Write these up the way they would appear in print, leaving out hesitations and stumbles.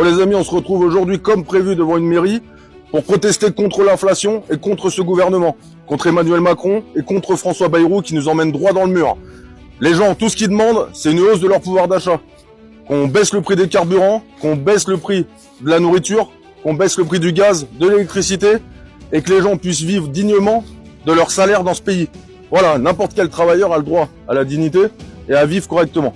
Bon les amis, on se retrouve aujourd'hui comme prévu devant une mairie pour protester contre l'inflation et contre ce gouvernement, contre Emmanuel Macron et contre François Bayrou qui nous emmène droit dans le mur. Les gens, tout ce qu'ils demandent, c'est une hausse de leur pouvoir d'achat. Qu'on baisse le prix des carburants, qu'on baisse le prix de la nourriture, qu'on baisse le prix du gaz, de l'électricité et que les gens puissent vivre dignement de leur salaire dans ce pays. Voilà, n'importe quel travailleur a le droit à la dignité et à vivre correctement.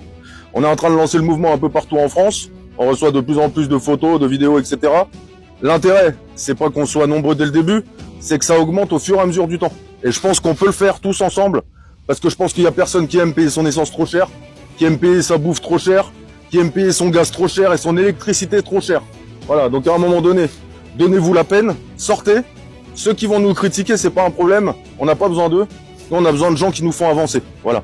On est en train de lancer le mouvement un peu partout en France. On reçoit de plus en plus de photos, de vidéos, etc. L'intérêt, c'est pas qu'on soit nombreux dès le début, c'est que ça augmente au fur et à mesure du temps. Et je pense qu'on peut le faire tous ensemble, parce que je pense qu'il y a personne qui aime payer son essence trop cher, qui aime payer sa bouffe trop cher, qui aime payer son gaz trop cher et son électricité trop cher. Voilà, donc à un moment donné, donnez-vous la peine, sortez. Ceux qui vont nous critiquer, c'est pas un problème, on n'a pas besoin d'eux. Nous, on a besoin de gens qui nous font avancer. Voilà.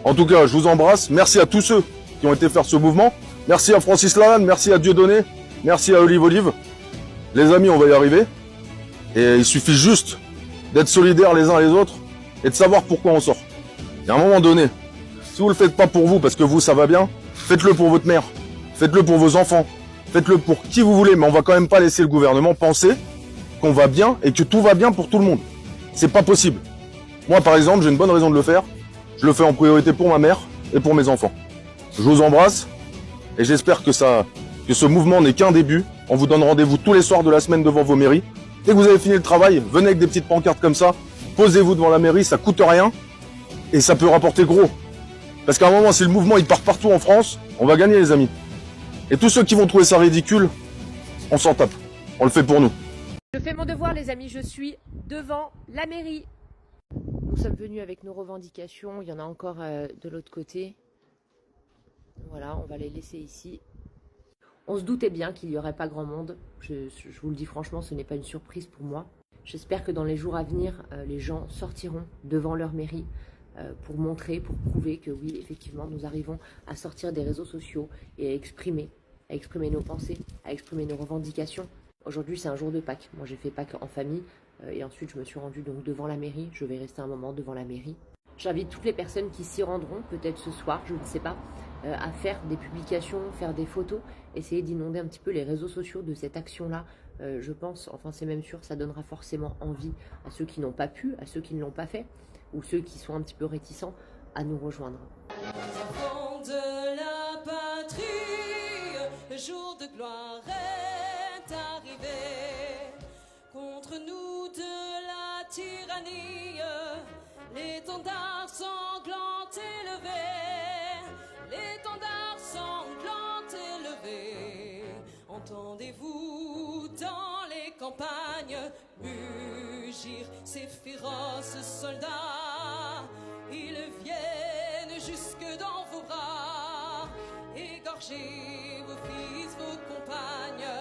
En tout cas, je vous embrasse. Merci à tous ceux qui ont été faire ce mouvement. Merci à Francis Lalanne, merci à Dieudonné, merci à Olive. Les amis, on va y arriver. Et il suffit juste d'être solidaires les uns les autres et de savoir pourquoi on sort. Et à un moment donné, si vous le faites pas pour vous, parce que vous, ça va bien, faites-le pour votre mère, faites-le pour vos enfants, faites-le pour qui vous voulez, mais on va quand même pas laisser le gouvernement penser qu'on va bien et que tout va bien pour tout le monde. C'est pas possible. Moi, par exemple, j'ai une bonne raison de le faire. Je le fais en priorité pour ma mère et pour mes enfants. Je vous embrasse et j'espère que ce mouvement n'est qu'un début. On vous donne rendez-vous tous les soirs de la semaine devant vos mairies. Dès que vous avez fini le travail, venez avec des petites pancartes comme ça, posez-vous devant la mairie, ça coûte rien et ça peut rapporter gros. Parce qu'à un moment, si le mouvement il part partout en France, on va gagner les amis. Et tous ceux qui vont trouver ça ridicule, on s'en tape. On le fait pour nous. Je fais mon devoir les amis, je suis devant la mairie. Nous sommes venus avec nos revendications, il y en a encore de l'autre côté. Voilà, on va les laisser ici. On se doutait bien qu'il n'y aurait pas grand monde. Je vous le dis franchement, ce n'est pas une surprise pour moi. J'espère que dans les jours à venir, les gens sortiront devant leur mairie pour montrer, pour prouver que oui, effectivement, nous arrivons à sortir des réseaux sociaux et à exprimer nos pensées, à exprimer nos revendications. Aujourd'hui, c'est un jour de Pâques. Moi, j'ai fait Pâques en famille et ensuite, je me suis rendue donc devant la mairie. Je vais rester un moment devant la mairie. J'invite toutes les personnes qui s'y rendront, peut-être ce soir, je ne sais pas, à faire des publications, faire des photos, essayer d'inonder un petit peu les réseaux sociaux de cette action-là. Je pense, enfin c'est même sûr, ça donnera forcément envie à ceux qui n'ont pas pu, à ceux qui ne l'ont pas fait, ou ceux qui sont un petit peu réticents à nous rejoindre. Enfants de la patrie, le jour de gloire est arrivé. Contre nous de la tyrannie, l'étendard sanglant élevé, l'étendard sanglant élevé. Entendez-vous dans les campagnes mugir ces féroces soldats? Ils viennent jusque dans vos bras, égorger vos fils, vos compagnes.